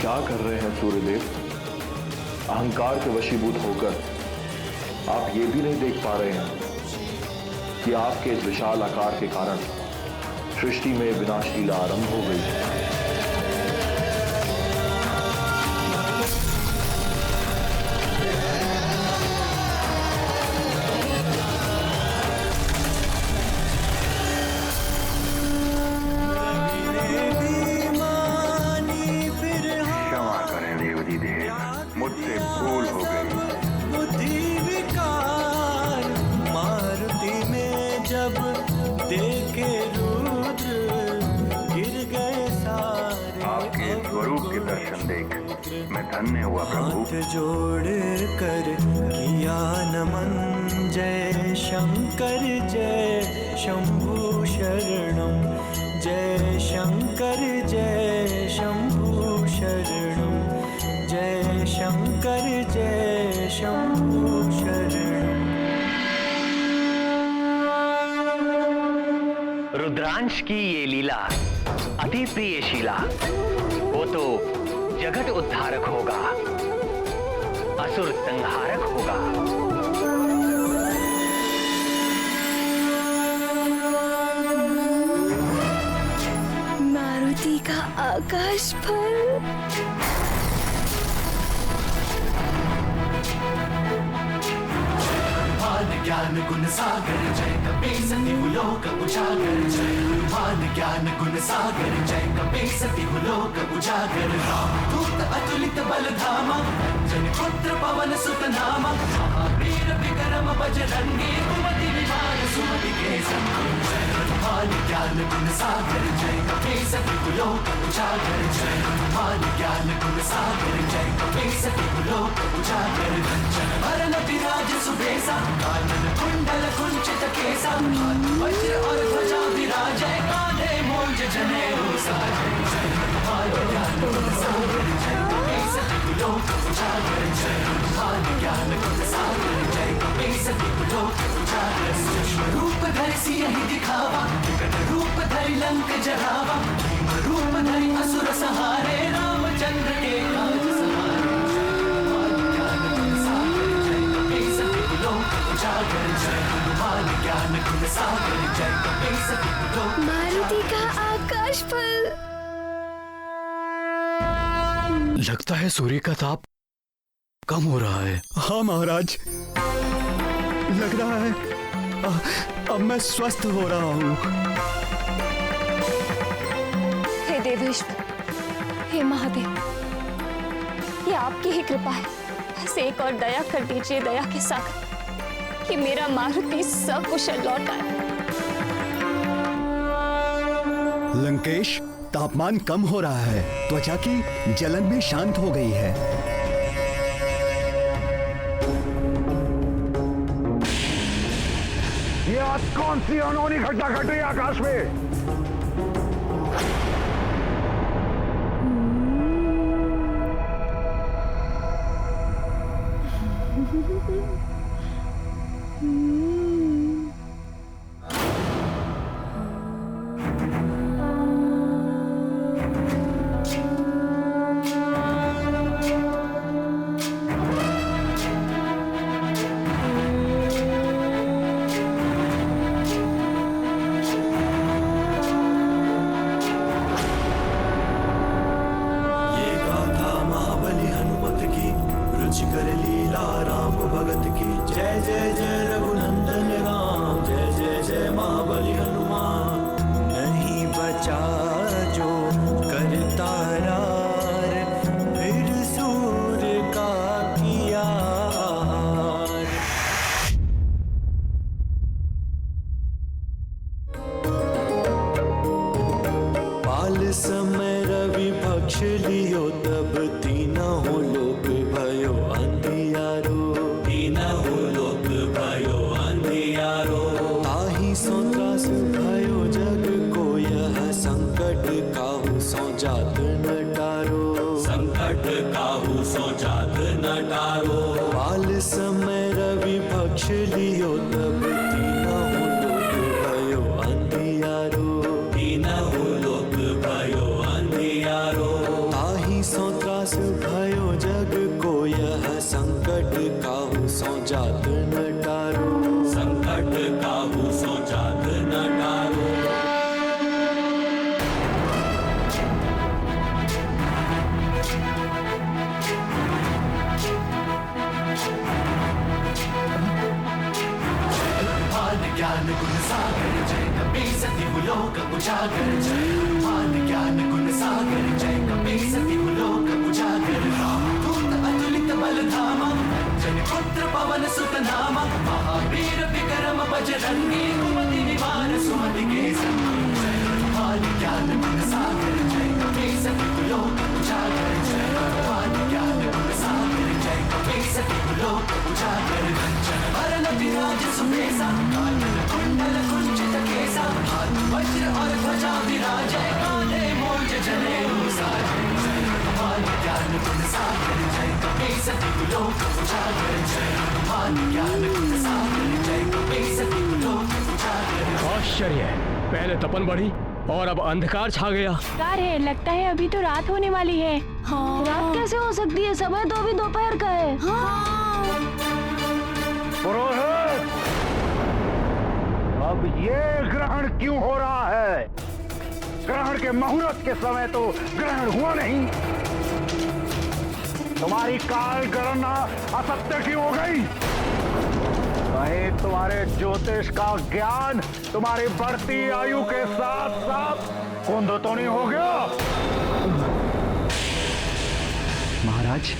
क्या कर रहे हैं सूर्यदेव? अहंकार के वशीभूत होकर आप ये भी नहीं देख पा रहे हैं कि आपके इस विशाल आकार के कारण सृष्टि में विनाशलीला आरंभ हो गई है। मुझसे भूल हो गई। बुद्धि विकार मारुति में जब देखे रुद्र गिर गए सारे। आपके स्वरूप के दर्शन देख मैं धन्य हुआ प्रभु। हाथ जोड़ कर किया नमन, जय शंकर जय शंभु शरणम, जय शंकर जय शंभु शरणम, जय शंकर जय शंभु शरणम। रुद्रांश की ये लीला अति प्रिय शीला, वो तो जगत उद्धारक होगा, असुर संहारक होगा। मारुति का आकाश पर ज्ञान गुण सागर जय कपीसति लोक उजागर, जय हनुमान ज्ञान गुण सागर जय कपीसति लोक उजागर। रामदूत अतुलित बल धामा, अंजनी पुत्र पवन सुत नामा, महावीर विक्रम बजरंगी, कुमति निवार सुमति के संग। जय हनुमान ज्ञान गुण सागर जय कपीसति लोक उजागर, जय हनुमान ज्ञान गुण सागर जय कपीसति लोक उजागर। कंचन वरण विराज सुबेसा, कानन कुंडल कुंचित केसा, वज्र और ध्वजा विराजय, कांधे मूंज जनेऊ साजय। जय हनुमान ज्ञान गुण सागर जय कपीसति लोक उजागर, जय हनुमान ज्ञान गुण सागर जय कपीसति लोक उजागर। सूक्ष्म रूप धरि सियहि दिखावा, विकट रूप धरि लंक जरावा, भीम रूप धरि असुर संहारे, रामचंद्र के काज सवारे। मारुति का आकाश पर। लगता है सूर्य का ताप कम हो रहा है। हाँ महाराज, लग रहा है अब मैं स्वस्थ हो रहा हूँ। हे देवेश्वर, हे महादेव, ये आपकी ही कृपा है। बस एक और दया कर दीजिए दया के सागर, कि मेरा मारुति सकुशल लौट आए। लंकेश, तापमान कम हो रहा है, त्वचा की जलन भी शांत हो गई है। ये आज कौन सी अनहोनी घटना घट रही है आकाश में? समय रवि भक्ष लियो, तब तीनों लोक भयो अंधियारो, तीनों लोक भयो अंधियारो। ताहि सो त्रास भयो जग को, यह संकट काहू सो जात न टारो, संकट काहू सो जात न टारो। बाल समय रवि भक्ष लियो, तब तीनों लोक भयो अंधियारो, तीनों लोक भयो अंधियारो। ताहि सो त्रास उजागर जय हनुमान ज्ञान गुण सागर जय कपीसति लोक उजागर रामदूत अतुलित बल धामा अंजनी पुत्र पवन सुत नामा महावीर विक्रम बजरंगी कुमति निवार सुमति के संगी जय हनुमान ज्ञान गुण सागर जय कपीसति लोक उजागर जय हनुमान ज्ञान गुण सागर जय कपीसति लोक उजागर कंचन वरण विराज सुबेसा कानन कुंडल कुंचित केसा हाथ वज्र और ध्वजा विराजे कांधे मूंज जनेऊ साजे जय हनुमान ज्ञान गुण सागर जय कपीसति लोक उजागर जय हनुमान ज्ञान गुण सागर जय कपीसति लोक उजागर। आश्चर्य, पहले तपन बढ़ी और अब अंधकार छा गया। कार है, लगता है अभी तो रात होने वाली है। हाँ। रात कैसे हो सकती है? समय तो अभी दोपहर का है। हाँ। पुरोहित, अब ये ग्रहण क्यों हो रहा है? ग्रहण के मुहूर्त के समय तो ग्रहण हुआ नहीं। तुम्हारी काल गणना असत्य क्यों हो गई? कहीं तुम्हारे ज्योतिष का ज्ञान तुम्हारी बढ़ती आयु के साथ साथ कुंद तो नहीं हो गया? महाराज,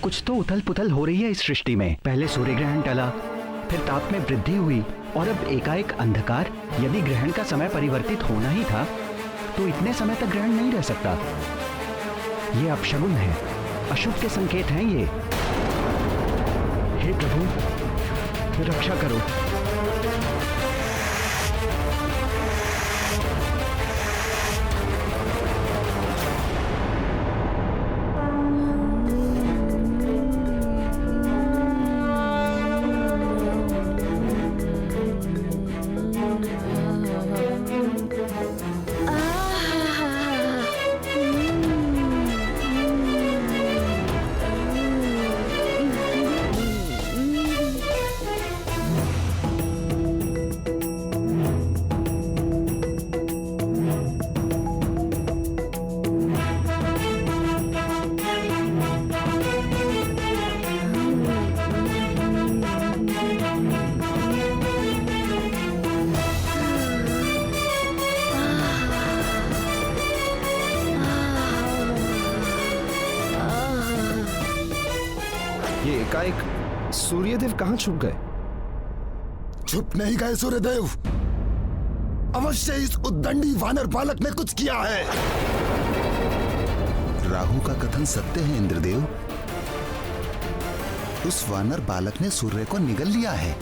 कुछ तो उथल पुथल हो रही है इस सृष्टि में। पहले सूर्य ग्रहण टला, फिर ताप में वृद्धि हुई और अब एकाएक अंधकार। यदि ग्रहण का समय परिवर्तित होना ही था तो इतने समय तक ग्रहण नहीं रह सकता। ये अपशगुन है, अशुभ के संकेत हैं ये। हे प्रभु, रक्षा करो। एकाएक सूर्यदेव कहां छुप गए? छुप नहीं गए सूर्यदेव, अवश्य इस उद्दंडी वानर बालक ने कुछ किया है। राहु का कथन सत्य है इंद्रदेव। उस वानर बालक ने सूर्य को निगल लिया है।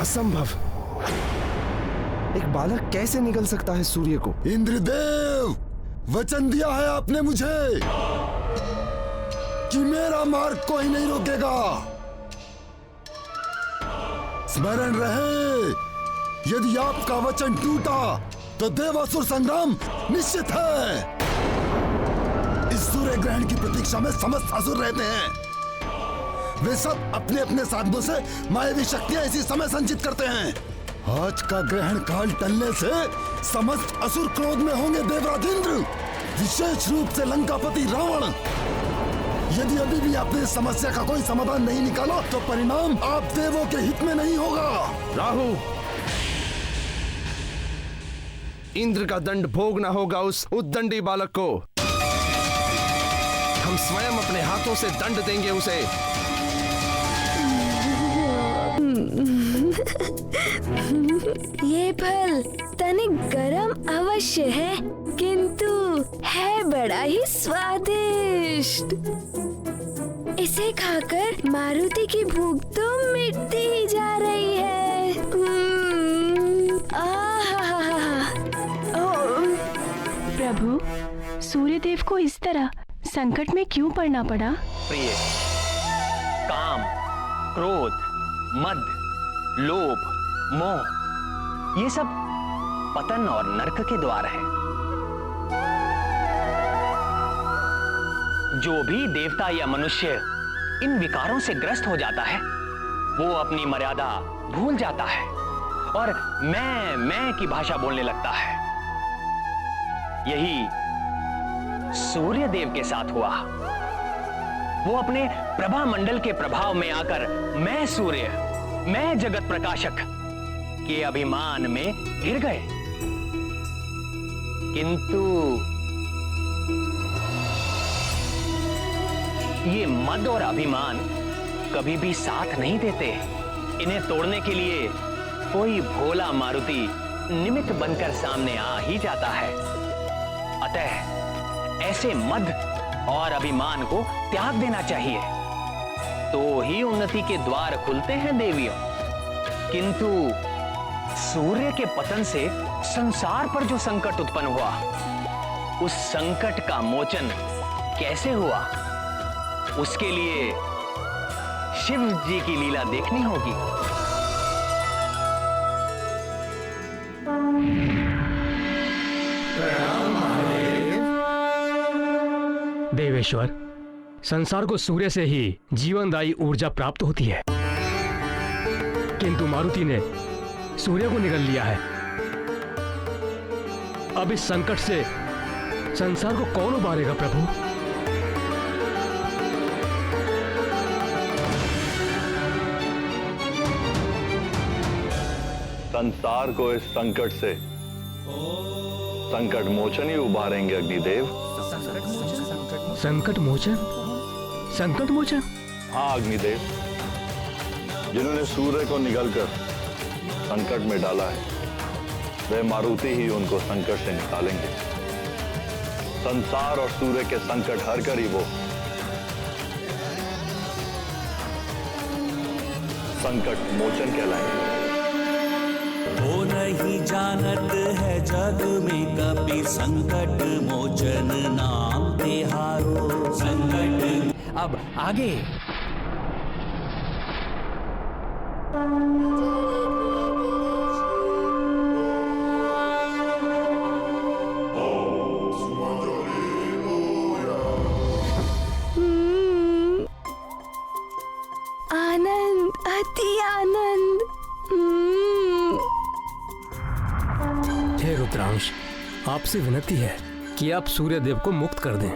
असंभव, एक बालक कैसे निगल सकता है सूर्य को? इंद्रदेव, वचन दिया है आपने मुझे कि मेरा मार्ग कोई नहीं रोकेगा। स्मरण रहे, यदि आपका वचन टूटा तो देवासुर संग्राम निश्चित है। इस सूर्य ग्रहण की प्रतीक्षा में समस्त असुर रहते हैं। वे सब अपने अपने साधनों से मायावी शक्तियां इसी समय संचित करते हैं। आज का ग्रहण काल टलने से समस्त असुर क्रोध में होंगे। देवराज इंद्र, विशेष रूप से लंकापति रावण, यदि अभी भी आपने इस समस्या का कोई समाधान नहीं निकाला तो परिणाम आप देवों के हित में नहीं होगा। राहु, इंद्र का दंड भोगना होगा उस उद्दंडी बालक को। हम स्वयं अपने हाथों से दंड देंगे उसे। ये फल तनिक गरम अवश्य है, किंतु है बड़ा ही स्वादिष्ट। इसे खाकर मारुति की भूख तो मिटती ही जा रही है। प्रभु, सूर्यदेव को इस तरह संकट में क्यों पड़ना पड़ा? प्रिय, काम, क्रोध, मद, लोभ, मोह, ये सब पतन और नरक के द्वार हैं। जो भी देवता या मनुष्य इन विकारों से ग्रस्त हो जाता है वो अपनी मर्यादा भूल जाता है और मैं की भाषा बोलने लगता है। यही सूर्य देव के साथ हुआ। वो अपने प्रभा मंडल के प्रभाव में आकर मैं सूर्य, मैं जगत प्रकाशक के अभिमान में गिर गए। किंतु ये मद और अभिमान कभी भी साथ नहीं देते। इन्हें तोड़ने के लिए कोई भोला मारुति निमित्त बनकर सामने आ ही जाता है। अतः ऐसे मद और अभिमान को त्याग देना चाहिए, तो ही उन्नति के द्वार खुलते हैं देवियों। किंतु सूर्य के पतन से संसार पर जो संकट उत्पन्न हुआ, उस संकट का मोचन कैसे हुआ, उसके लिए शिव जी की लीला देखनी होगी। देवेश्वर, संसार को सूर्य से ही जीवनदायी ऊर्जा प्राप्त होती है, किंतु मारुति ने सूर्य को निगल लिया है। अब इस संकट से संसार को कौन उबारेगा प्रभु? संसार को इस संकट से संकट मोचन ही उबारेंगे अग्निदेव। संकट मोचन? संकट मोचन? हाँ अग्निदेव, जिन्होंने सूर्य को निगलकर संकट में डाला है, वे मारुति ही उनको संकट से निकालेंगे। संसार और सूर्य के संकट हर कर ही वो संकट मोचन कहलाएंगे। वो नहीं जानत है जग में कभी संकट मोचन नाम तिहारो। संकट अब आगे। आनंद, अति आनंद। हे रुद्रांश, आपसे विनती है कि आप सूर्यदेव को मुक्त कर दें।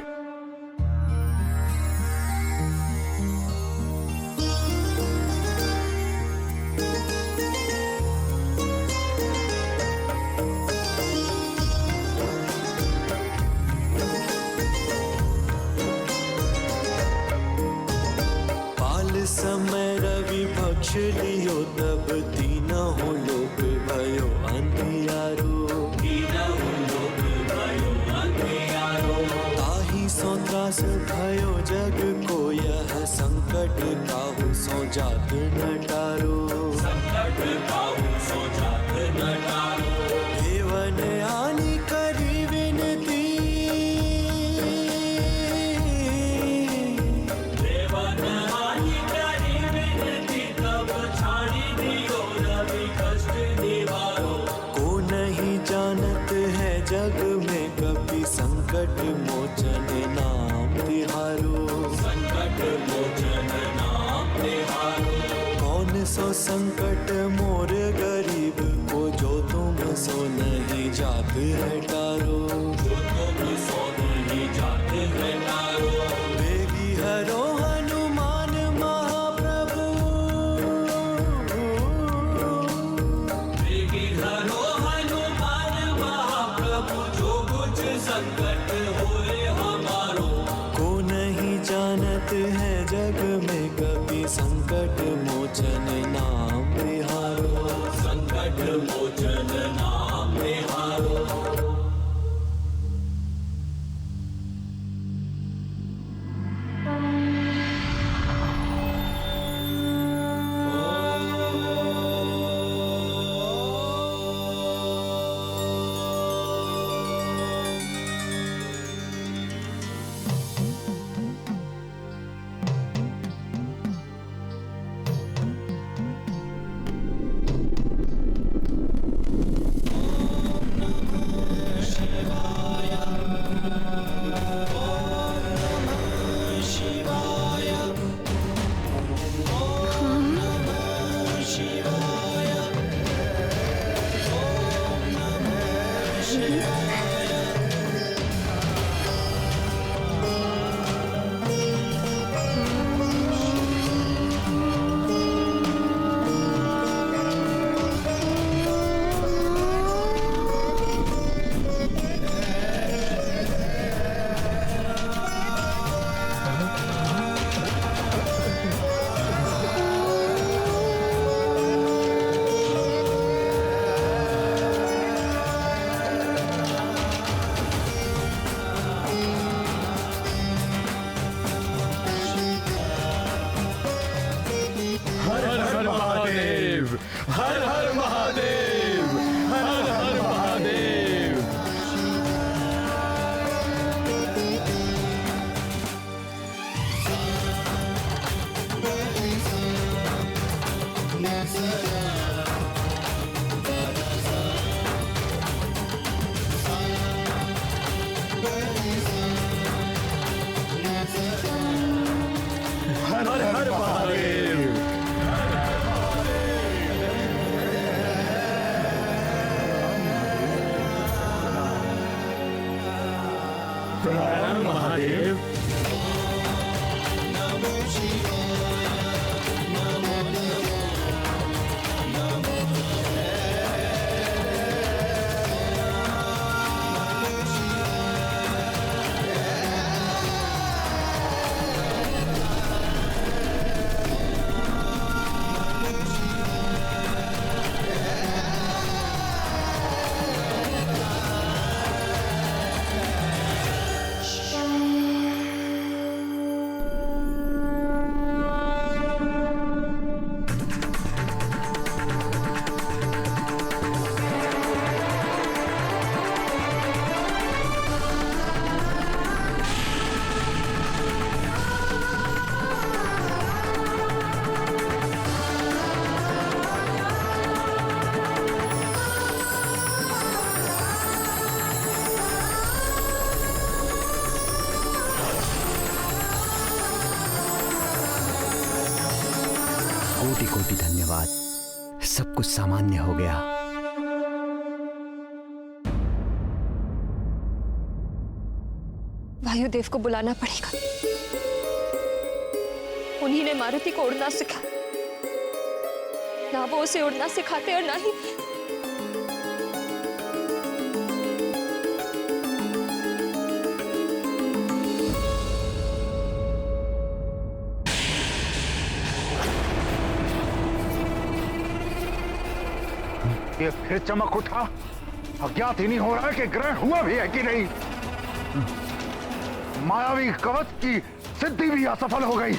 पाल समय रवि पक्ष लियो तब तीनों लोक भयो अंधियारो। ताही सो त्रास भयो जग को यह संकट काहू सो जात न टारो। संकट काहू सो जात न टारो। देवन आनी करी विनती, देवन आनी करी विनती तब छाड़ी दियो रवि कष्ट निवारो। को नहीं जानत है जग में कभी संकट मोचन नाम तिहारो। संकट मोचन नाम तिहारो। कौन सो संकट मोर गरीब को जो तुम सो नहीं जात है टारो। जो तुम सो नहीं जात है टारो। बेगी हरो हनुमान महाप्रभु। बेगी हरो हनुमान महाप्रभु जो कुछ संकट होए हमारो। को नहीं जानत है जग में कभी संकट मोचन नाम तिहारो। संकट मोचन नाम तिहारो। हर हर महादेव, हर हर महादेव। हर हर महादेव। प्रणाम महादेव। कोटि कोटि धन्यवाद, सब कुछ सामान्य हो गया। वायुदेव को बुलाना पड़ेगा। उन्हीं ने मारुति को उड़ना सिखाया। ना वो उसे उड़ना सिखाते और ना ही ये फिर चमक उठा। अज्ञात ही नहीं हो रहा है कि ग्रहण हुआ भी है कि नहीं। मायावी कवच की सिद्धि भी असफल हो गई।